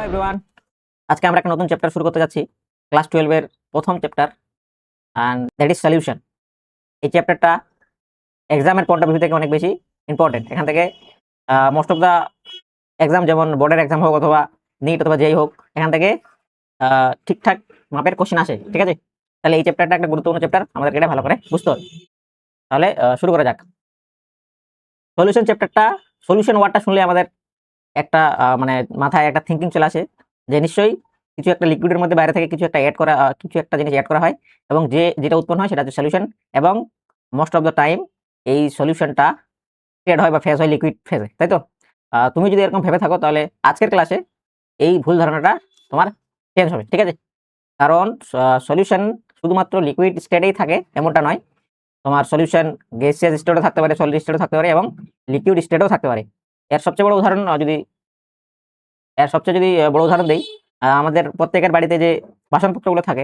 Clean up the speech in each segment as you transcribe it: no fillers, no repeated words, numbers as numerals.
Hello everyone, আজকে আমরা একটা নতুন চ্যাপ্টার শুরু করতে যাচ্ছি। ক্লাস 12 এর প্রথম chapter and that is solution. এই চ্যাপ্টারটা এক্সামের পয়েন্ট অফ ভিউ থেকে অনেক বেশি ইম্পর্টেন্ট। এখান থেকে মোস্ট অফ দা এক্সাম, যেমন বোর্ডের এক্সাম হোক অথবা নিট অথবা যেই হোক, এখান থেকে ঠিকঠাক মাপের কোশ্চেন আসে। ঠিক আছে, তাহলে এই চ্যাপ্টারটা একটা গুরুত্বপূর্ণ চ্যাপ্টার, আমাদেরকে এটা ভালো করে বুঝতে হবে। তাহলে শুরু করা যাক। সলিউশন চ্যাপ্টারটা, সলিউশন ওয়ার্ডটা শুনলে আমাদের একটা মানে মাথায় একটা থিঙ্কিং চলে আসে যে নিশ্চয়ই কিছু একটা লিকুইডের মধ্যে বাইরে থেকে কিছু একটা অ্যাড করা, কিছু একটা জিনিস অ্যাড করা হয় এবং যেটা উৎপন্ন হয় সেটা হচ্ছে সলিউশন। এবং মোস্ট অফ দ্য টাইম এই সলিউশনটা ট্রেড হয় বা ফেজ হয় লিকুইড ফেজে, তাই তো? তুমি যদি এরকম ভেবে থাকো তাহলে আজকের ক্লাসে এই ভুল ধারণাটা তোমার চেঞ্জ হবে। ঠিক আছে, কারণ সলিউশন শুধুমাত্র লিকুইড স্টেটেই থাকে এমনটা নয়। তোমার সলিউশন গ্যাসিয়াস স্টেটও থাকতে পারে, সলিড স্টেটও থাকতে পারে এবং লিকুইড স্টেটও থাকতে পারে। এর সবচেয়ে বড় উদাহরণ যদি বড় উদাহরণ দেই, আমাদের প্রত্যেকের বাড়িতে যে বাসনপত্রগুলো থাকে,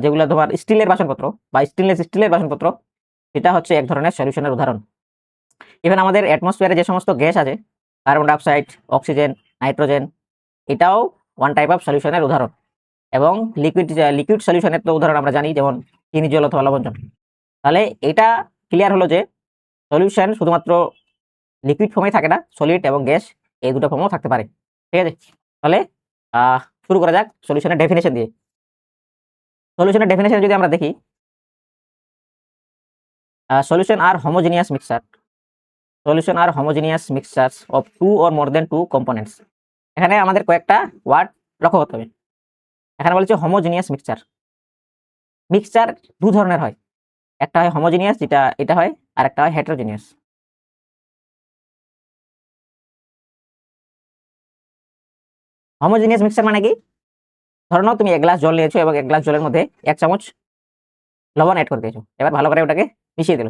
যেগুলো তোমার স্টিলের বাসনপত্র বা স্টেনলেস স্টিলের বাসনপত্র, সেটা হচ্ছে এক ধরনের সলিউশনের উদাহরণ। ইভেন আমাদের অ্যাটমসফিয়ারে যে সমস্ত গ্যাস আছে, কার্বন ডাইঅক্সাইড, অক্সিজেন, নাইট্রোজেন, এটাও ওয়ান টাইপ অফ সলিউশনের উদাহরণ। এবং লিকুইড সলিউশনের তো উদাহরণ আমরা জানি, যেমন চিনি জল অথবা লবণ জল। তাহলে এটা ক্লিয়ার হলো যে সলিউশন শুধুমাত্র লিকুইড ফর্মেই থাকে না, সলিড এবং গ্যাস এই দুটো ফর্মেও থাকতে পারে। ঠিক আছে, তাহলে শুরু করা যাক সলিউশনের ডেফিনেশন দিয়ে। সলিউশনের ডেফিনেশন যদি আমরা দেখি, সলিউশন আর হোমোজেনিয়াস মিক্সচার। সলিউশন আর homogeneous mixtures of two or more than two components. এখানে আমাদের কয়েকটা ওয়ার্ড লক্ষ্য করতে হবে। এখানে বলছে হোমোজেনিয়াস মিক্সচার। মিক্সচার দু ধরনের হয়, একটা হয় হোমোজেনিয়াস, যেটা এটা হয়, আর একটা হয় হেটেরোজেনিয়াস। হোমোজেনিয়াস মিক্সচার মানে কি? ধরো নাও তুমি এক গ্লাস জল নিয়েছো এবং এক গ্লাস জলের মধ্যে 1 চামচ লবণ অ্যাড করে দিয়েছো। এবার ভালো করে ওটাকে মিশিয়ে দিল।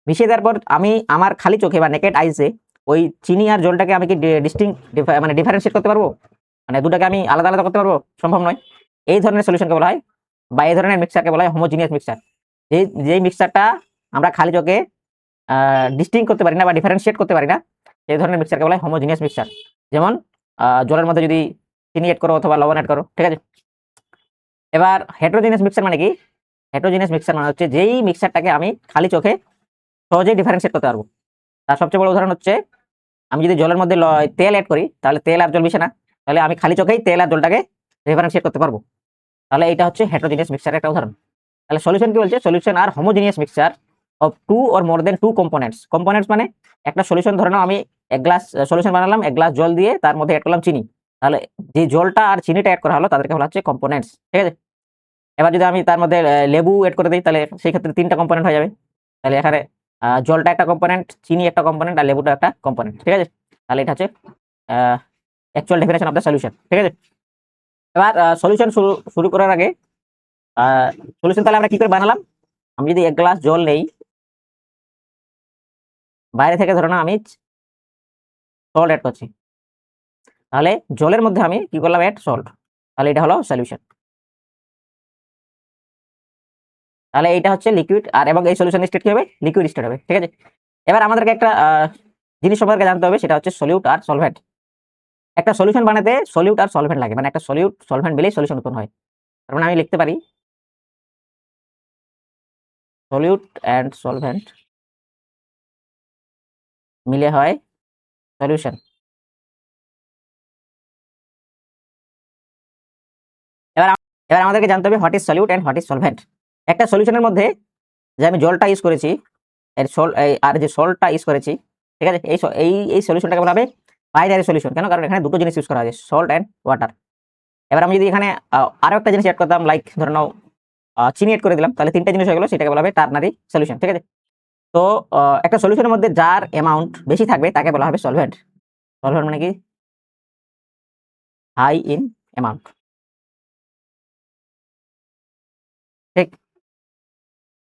মিশিয়ে দেওয়ার পর আমি আমার খালি চোখে বা নেকেড আইসে ওই চিনি আর জলটাকে আমি কি মানে ডিফারেন্সিয়েট করতে পারবো? মানে দুটাকে আমি আলাদা আলাদা করতে পারবো? সম্ভব নয়। এই ধরনের সলিউশনকে বলা হয়, বা এই ধরনের মিক্সচারকে বলা হয় হোমোজিনিয়াস মিক্সচার। যেই মিক্সচারটা আমরা খালি চোখে ডিস্টিং করতে পারি না বা ডিফারেন্সিয়েট করতে পারি না, সেই ধরনের মিক্সচারকে বলা হয় হোমোজিনিয়াস মিক্সচার। যেমন জলের মধ্যে যদি চিনি অ্যাড করো অথবা লবণ অ্যাড করো। ঠিক আছে, এবার হেটেরোজিনিয়াস মিক্সচার মানে কি? হেটেরোজিনিয়াস মিক্সচার মানে হচ্ছে যেই মিক্সচারটাকে আমি খালি চোখে সহজেই ডিফারেন্সিয়েট করতে পারবো। তার সবচেয়ে বড় উদাহরণ হচ্ছে, আমি যদি জলের মধ্যে তেল অ্যাড করি, তাহলে তেল আর জল মিশে না, তাহলে আমি খালি চোখেই তেল আর জলটাকে ডিফারেন্সিয়েট করতে পারবো। তাহলে এটা হচ্ছে হেটেরোজিনিয়াস মিক্সচারের একটা উদাহরণ। তাহলে সলিউশন কি বলছে? Solution are homogeneous mixture of two or more than two components. Components মানে একটা সলিউশন, ধরে নাও আমি এক গ্লাস সলিউশন বানালাম, এক গ্লাস জল দিয়ে তার মধ্যে অ্যাড করলাম চিনি। তাহলে যে জলটা আর চিনিটা অ্যাড করা হলো তাদেরকে বলা হচ্ছে কম্পোনেন্টস। ঠিক আছে, এবার যদি আমি তার মধ্যে লেবু অ্যাড করে দিই, তাহলে সেই ক্ষেত্রে 3টা কম্পোনেন্ট হয়ে যাবে। তাহলে এখানে জলটা একটা কম্পোনেন্ট, চিনি একটা কম্পোনেন্ট, আর লেবুটা একটা কম্পোনেন্ট। ঠিক আছে, তাহলে এটা হচ্ছে actual definition of the solution. ঠিক আছে, এবার সলিউশন শুরু করার আগে, সলিউশন তাহলে আমরা কি করে বানালাম? আমি যদি এক গ্লাস জল নেই, বাইরে থেকে ধরো না আমি সল্ট অ্যাড করছি, তাহলে জলের মধ্যে আমি কি করলাম? Add salt. তাহলে এটা হলো সলিউশন। তাহলে এইটা হচ্ছে লিকুইড, আর এবং এই সলিউশন স্টেট কি হবে? লিকুইড স্টেট হবে। ঠিক আছে, এবার আমাদেরকে একটা জিনিস সম্পর্কে জানতে হবে, সেটা হচ্ছে সলিউট আর সলভেন্ট। একটা সলিউশন বানাতে সলিউট আর সলভেন্ট লাগে, মানে একটা সলিউট সলভেন্ট মিলেই সলিউশন উৎপন্ন হয়। তার মানে আমি লিখতে পারি সলিউট অ্যান্ড সলভেন্ট মিলে হয় সলিউশন। এবার এবার আমাদেরকে জানতে হবে what is solute and what is solvent. একটা সলিউশনের মধ্যে যে আমি জলটা ইউজ করেছি, আর যে সল্টটা ইউজ করেছি, ঠিক আছে, এই সলিউশনটাকে বলা হবে বাইনারি সলিউশন। কেন? কারণ এখানে দুটো জিনিস ইউজ করা হয়েছে, সল্ট অ্যান্ড ওয়াটার। এবার আমি যদি এখানে আরো একটা জিনিস অ্যাড করতাম, লাইক ধরে নাও চিনি অ্যাড করে দিলাম, তাহলে 3টা জিনিস হয়ে গেল, সেটাকে বলা হবে টার্নারি সলিউশন। ঠিক আছে, তো একটা সলিউশনের মধ্যে যার অ্যামাউন্ট বেশি থাকবে তাকে বলা হবে সলভেন্ট। সলভেন্ট মানে কি? High in amount. ঠিক,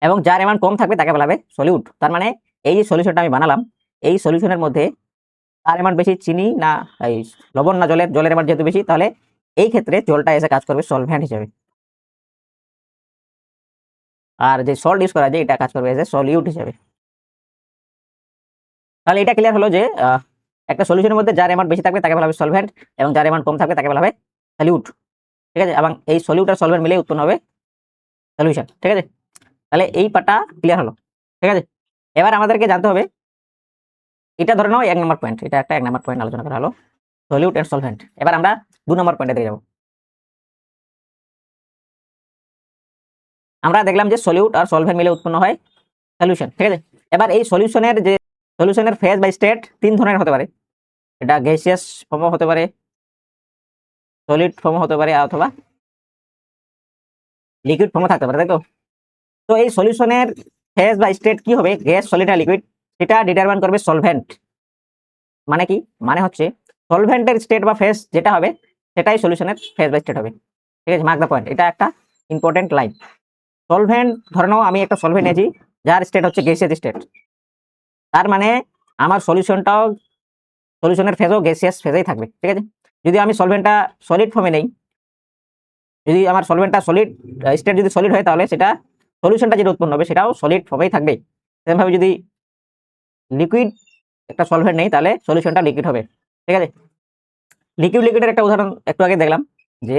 এবং যার অ্যামাউন্ট কম থাকবে তাকে বলা হবে সলিউট। তার মানে এই যে সলিউশনটা আমি বানালাম, এই সলিউশনের মধ্যে তার অ্যামাউন্ট বেশি চিনি না এই লবণ না জলের অ্যামাউন্ট যেহেতু বেশি, তাহলে এই ক্ষেত্রে জলটা এসে কাজ করবে সলভেন্ট হিসেবে, আর যে সল্ট ইউজ করা যায় এটা কাজ করবে এজ এ সলিউট হিসেবে। তাহলে এটা ক্লিয়ার হলো যে একটা সলিউশনের মধ্যে যার অ্যামাউন্ট বেশি থাকবে তাকে বলা হবে সলভেন্ট, এবং যার অ্যামাউন্ট কম থাকবে তাকে বলা হবে সলিউট। ঠিক আছে, এবং এই সলিউট আর সলভেন্ট মিলে উৎপন্ন হবে সলিউশন। ঠিক আছে, তাহলে এই পার্টটা ক্লিয়ার হলো। ঠিক আছে, এবার আমাদেরকে জানতে হবে, এটা ধরে নাও 1 নম্বর পয়েন্ট, এটা একটা 1 নম্বর পয়েন্ট আলোচনা করা হলো, সলিউট এন্ড সলভেন্ট। এবার আমরা 2 নম্বর পয়েন্টে দিয়ে যাব। আমরা দেখলাম যে সলিউট আর সলভেন্ট মিলে উৎপন্ন হয় সলিউশন। ঠিক আছে, এবার এই সলিউশনের ফেজ বা স্টেট 3 ধরনের হতে পারে। এটা গ্যাসিয়াস ফর্ম হতে পারে, সলিড ফর্ম হতে পারে, অথবা লিকুইড ফর্ম থাকতে পারে, তাই তো? তো এই সলিউশনের ফেজ বা স্টেট কি হবে, গ্যাস, সলিড না লিকুইড, সেটা ডিটারমাইন করবে সলভেন্ট। মানে কি, মানে হচ্ছে সলভেন্টের স্টেট বা ফেজ যেটা হবে সেটাই সলিউশনের ফেজ বা স্টেট হবে। ঠিক আছে, মার্ক দ্য পয়েন্ট, এটা একটা ইম্পর্টেন্ট লাইন। সলভেন্ট, ধরে নাও আমি একটা সলভেন্ট নিয়েছি যার স্টেট হচ্ছে গ্যাসিয়াস স্টেট, তার মানে আমার সলিউশনের ফেজও গ্যাসিয়াস ফেজেই থাকবে। ঠিক আছে, যদি আমি সলভেন্টটা সলিড ফর্মে নেই, যদি আমার সলভেন্টটা সলিড স্টেট যদি সলিড হয়, তাহলে সেটা সলিউশনটা যেটা উৎপন্ন হবে সেটাও সলিড ফর্মেই থাকবে। সেমভাবে যদি লিকুইড একটা সলভেন্ট নেই, তাহলে সলিউশনটা লিকুইড হবে। ঠিক আছে, লিকুইডের একটা উদাহরণ একটু আগে দেখলাম, যে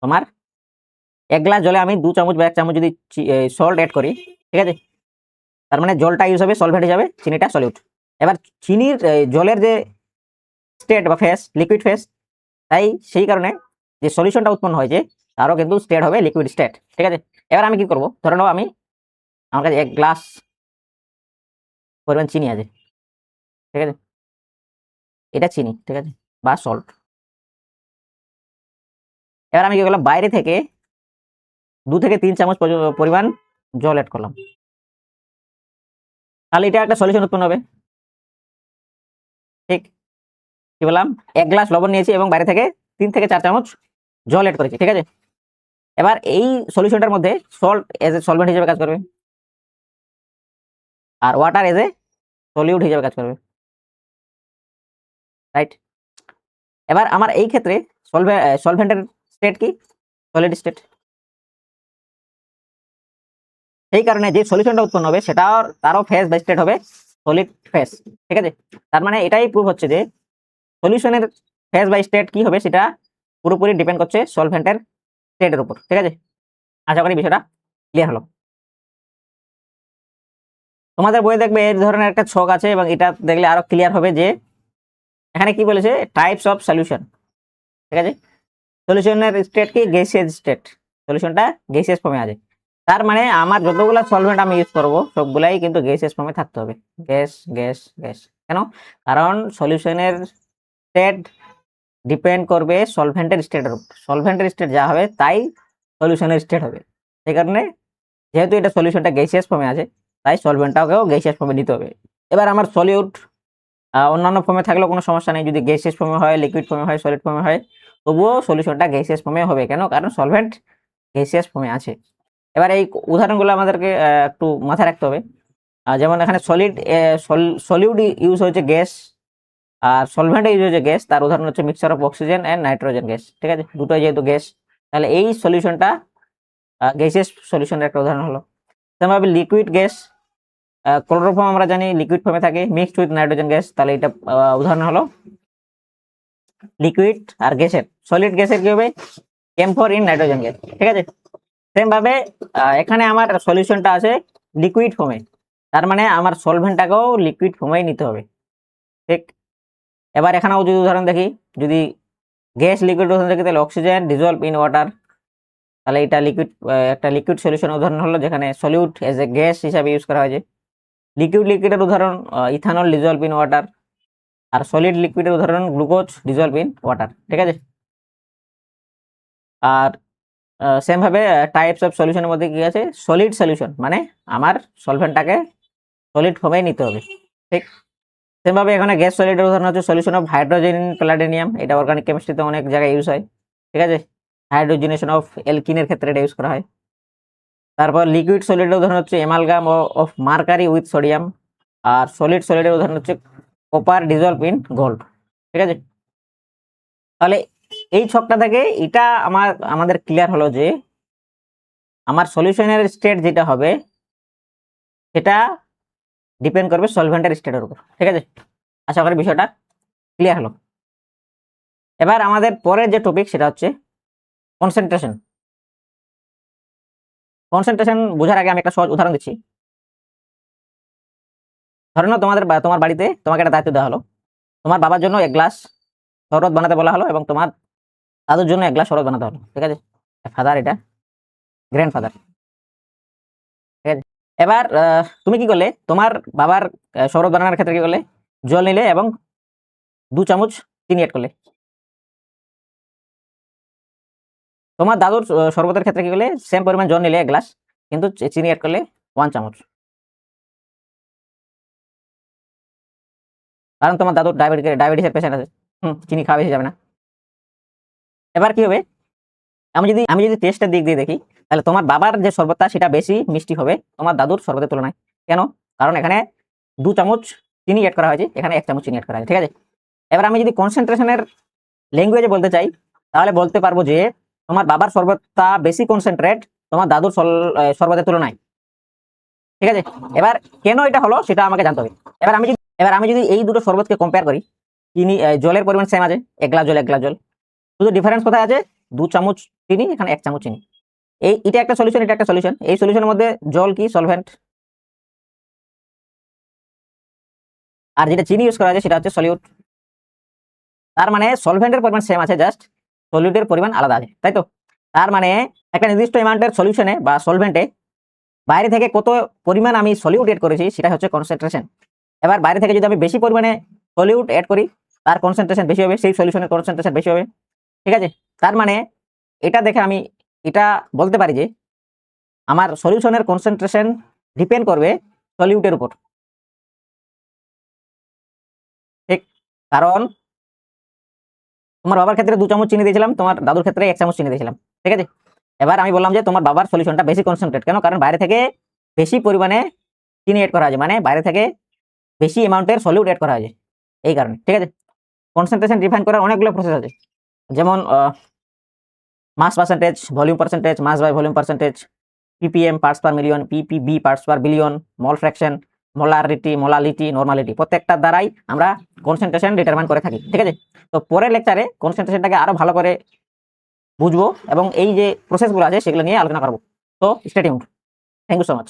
তোমার 1 গ্লাস জলে আমি 2 চামচ বা 1 চামচ যদি সল্ট অ্যাড করি, ঠিক আছে, তার মানে জলটা ইউজ হবে সলভেন্ট হিসাবে, চিনিটা সলিউট। এবার চিনির জলের যে স্টেট বা ফেজ লিকুইড ফেজ, তাই সেই কারণে যে সলিউশনটা উৎপন্ন হয়েছে তারও কিন্তু স্টেট হবে লিকুইড স্টেট। ঠিক আছে, এবার আমি কি করব, ধরে নাও আমার কাছে 1 গ্লাস পরিমাণ চিনি আছে। ঠিক আছে, এটা চিনি, ঠিক আছে, বা সল্ট। এবার আমি কি করলাম, বাইরে থেকে 2 থেকে 3 চামচ পরিমাণ জল অ্যাড করলাম, তাহলে এটা একটা সলিউশন উৎপন্ন হবে। ঠিক, কি বললাম, 1 গ্লাস লবণ নিয়েছি এবং বাইরে থেকে 3 থেকে 4 চামচ জল অ্যাড করেছি। ঠিক আছে, এবার এই সলিউশনটার মধ্যে সল্ট এজ এ সলভেন্ট হিসেবে কাজ করবে, আর ওয়াটার এজ এ সলিউট হিসেবে কাজ করবে, রাইট? এবার আমার এই ক্ষেত্রে সলভেন্টের স্টেট কি, সলিড স্টেট। সেই কারণে যে সলিউশনটা উৎপন্ন হবে তারও ফেজ বা স্টেট হবে সলিড ফেজ। ঠিক আছে, তার মানে এটাই প্রুভ হচ্ছে যে সলিউশনের ফেজ বা স্টেট কি হবে সেটা পুরোপুরি ডিপেন্ড করছে সলভেন্টের স্টেটের উপর। ঠিক আছে, আশা করি বিষয়টা ক্লিয়ার হলো। তোমাদের বই দেখবে এই ধরনের একটা ছক আছে, এবং এটা দেখলে আরো ক্লিয়ার হবে যে এখানে কি বলেছে, টাইপস অফ সলিউশন। ঠিক আছে, সলিউশনের স্টেট কি, গ্যাসিয়াস স্টেট, সলিউশনটা গ্যাসিয়াস ফর্মে আছে। তার মানে আমার যতগুলা সলভেন্ট আমি ইউজ করব সবগুলাই কিন্তু গ্যাসিয়াস ফর্মে থাকতে হবে, গ্যাস গ্যাস গ্যাস। কেন? কারণ সলিউশনের স্টেট ডিপেন্ড করবে সলভেন্টের স্টেটের উপর, সলভেন্টের স্টেট যা হবে তাই সলিউশনের স্টেট হবে। সেই কারণে যেহেতু এটা সলিউশনটা গ্যাসিয়াস ফর্মে আছে, তাই সলভেন্টটাকেও গ্যাসিয়াস ফর্মে নিতে হবে। এবার আমার সলিউট অন্যান্য ফর্মে থাকলেও কোনো সমস্যা নেই, যদি গ্যাসিয়াস ফর্মে হয়, লিকুইড ফর্মে হয়, সলিড ফর্মে হয়, তবুও সলিউশনটা গ্যাসিয়াস ফর্মে হবে। কেন? কারণ সলভেন্ট গ্যাসিয়াস ফর্মে আছে। এবার এই উদাহরণগুলো আমাদেরকে একটু মাথায় রাখতে হবে। যেমন এখানে সলিউড ইউজ হয়েছে গ্যাস, আর সলভেন্ট ইউজ হয়েছে গ্যাস। তার উদাহরণ হচ্ছে mixture of oxygen and nitrogen gas. ঠিক আছে, দুটোই যেহেতু গ্যাস, তাহলে এই সলিউশনটা গ্যাসিয়াস সলিউশনের একটা উদাহরণ হলো। তেমনভাবে লিকুইড গ্যাস, ক্লোরোফর্ম আমরা জানি লিকুইড ফর্মে থাকে, মিক্সড উইথ নাইট্রোজেন গ্যাস, তাহলে এটা উদাহরণ হলো লিকুইড। আর গ্যাসের, সলিড গ্যাসের কি হবে, ক্যাম্ফর ইন নাইট্রোজেন গ্যাস। ঠিক আছে, সেম ভাবে এখানে আমার সলিউশনটা আছে লিকুইড ফর্মে, তার মানে আমার সলভেন্টটাকেও লিকুইড ফর্মেই নিতে হবে। ঠিক, এবার এখানেও যদি উদাহরণ দেখি, যদি গ্যাস লিকুইড উদাহরণ দেখি, তাহলে অক্সিজেন ডিজলভ ইন ওয়াটার, তাহলে এটা লিকুইড, একটা লিকুইড সলিউশন উদাহরণ হলো, যেখানে সলিউট এজ এ গ্যাস হিসাবে ইউজ করা হয়েছে। লিকুইডের উদাহরণ ইথানল ডিজলভ ইন ওয়াটার, আর সলিড লিকুইডের উদাহরণ গ্লুকোজ ডিজলভ ইন ওয়াটার। ঠিক আছে, আর সেম ভাবে টাইপস অফ সলিউশনের মধ্যে কি আছে, সলিড সলিউশন, মানে আমার সলভেন্টটাকে সলিড ফর্মেই নিতে হবে। ঠিক, সেম ভাবে এখানে গ্যাস সলিডের উদাহরণ হচ্ছে সলিউশন অফ হাইড্রোজেন ইন প্যালাডিনিয়াম, এটা অর্গানিক কেমিস্ট্রিতে অনেক জায়গায় ইউজ হয়। ঠিক আছে, হাইড্রোজেনেশন অফ এলকিনের ক্ষেত্রে এটা ইউজ করা হয়। তারপর লিকুইড সলিডের উদাহরণ হচ্ছে amalgam of mercury with sodium, আর সলিডের উদাহরণ হচ্ছে কপার ডিজলভ ইন গোল্ড। ঠিক আছে, তাহলে এই ছকটা থেকে এটা আমাদের ক্লিয়ার হলো যে আমার সলিউশনের স্টেট যেটা হবে সেটা ডিপেন্ড করবে সলভেন্টের স্টেটের উপর। ঠিক আছে, আশা করি বিষয়টা ক্লিয়ার হলো? এবার আমাদের পরের যে টপিক সেটা হচ্ছে কনসেন্ট্রেশন। কনসেন্ট্রেশন বোঝার আগে আমি একটা সহজ উদাহরণ দিচ্ছি। ধরে নাও তোমার বাড়িতে তোমাকে একটা দায়িত্ব দেওয়া হলো। তোমার বাবার জন্য 1 গ্লাস শরবত বানাতে বলা হলো এবং তোমার দাদুর জন্য 1 গ্লাস শরবত বানাতে হলো। ঠিক আছে? ফাদার, এটা গ্র্যান্ডফাদার। ঠিক আছে? এবার তুমি কি করলে? তোমার বাবার শরবত বানানোর ক্ষেত্রে কি করলে? জল নিলে এবং 2 চামচ চিনি এড করলে। তোমার দাদুর শরবতের ক্ষেত্রে কি করলে? সেম পরিমাণ জল নিলে 1 গ্লাস, কিন্তু চিনি এড করলে 1 চামচ। কারণ তোমার দাদুর ডায়াবেটিসের পেশেন্ট আছে। চিনি খাওয়া বেশি যাবে না। এবার কি হবে? আমি যদি টেস্টের দিক দিয়ে দেখি, তাহলে তোমার বাবার যে শরবতটা সেটা বেশি মিষ্টি হবে তোমার দাদুর শরবতের তুলনায়। কেন? কারণ এখানে 2 চামচ চিনি এড করা হয়েছে, এখানে 1 চামচ চিনি এড করা হয়েছে। ঠিক আছে? এবার আমি যদি কনসেন্ট্রেশনের ল্যাঙ্গুয়েজে বলতে চাই, তাহলে বলতে পারবো যে তোমার বাবার শরবতটা বেশি কনসেন্ট্রেট তোমার দাদুর শরবতের তুলনায়। ঠিক আছে? এবার কেন এটা হলো সেটা আমাকে জানতে হবে। এবার আমি যদি এই দুটো শরবতকে কম্পেয়ার করি, চিনি জলের পরিমাণ সেম আছে, 1 গ্লাস জল 1 গ্লাস জল, শুধু ডিফারেন্স কোথায় আছে? 2 চামচ চিনি, এখানে 1 চামচ চিনি। এটা একটা সলিউশন, এটা একটা সলিউশন। এই সলিউশনের মধ্যে জল কি? সলভেন্ট। আর যেটা চিনি ইউজ করা আছে সেটা হচ্ছে সলিউট। তার মানে সলভেন্টের পরিমাণ সেম আছে, জাস্ট সলিউটের পরিমাণ আলাদা আছে, তাই তো? তার মানে একটা নির্দিষ্ট অ্যামাউন্টের সলিউশনে বা সলভেন্টে বাইরে থেকে কত পরিমাণ আমি সলিউট এড করেছি সেটা হচ্ছে কনসেন্ট্রেশন। এবার বাইরে থেকে যদি আমি বেশি পরিমাণে সলিউট এড করি, তার কনসেন্ট্রেশন বেশি হবে, সেই সলিউশনের কনসেন্ট্রেশন বেশি হবে। ঠিক আছে? তার মানে এটা দেখে আমি এটা বলতে পারি যে আমার সলিউশনের কনসেন্ট্রেশন ডিপেন্ড করবে সলিউটের উপর। ঠিক? কারণ তোমার বাবার ক্ষেত্রে 2 চামচ চিনি দিয়েছিলাম, তোমার দাদুর ক্ষেত্রে 1 চামচ চিনি দিয়েছিলাম। ঠিক আছে? এবার আমি বললাম যে তোমার বাবার সলিউশনটা বেশি কনসেন্ট্রেট। কেন? কারণ বাইরে থেকে বেশি পরিমাণে চিনি এড করা হয়েছে, মানে বাইরে থেকে বেশি অ্যামাউন্টের সলিউট এড করা হয়েছে, এই কারণে। ঠিক আছে? কনসেন্ট্রেশন ডিফাইন করার অনেকগুলো প্রসেস আছে, যেমন mass percentage, volume percentage, mass by volume percentage, ppm parts per million, ppb parts per billion, mole fraction, molality, normality, প্রত্যেকটার দ্বারাই আমরা কনসেন্ট্রেশন ডিটারমাইন করে থাকি। ঠিক আছে? তো পরের লেকচারে কনসেন্ট্রেশনটাকে আরো ভালো করে বুঝবো এবং এই যে প্রসেসগুলো আছে সেগুলো নিয়ে আলোচনা করবো। তো stay tuned. Thank you so much.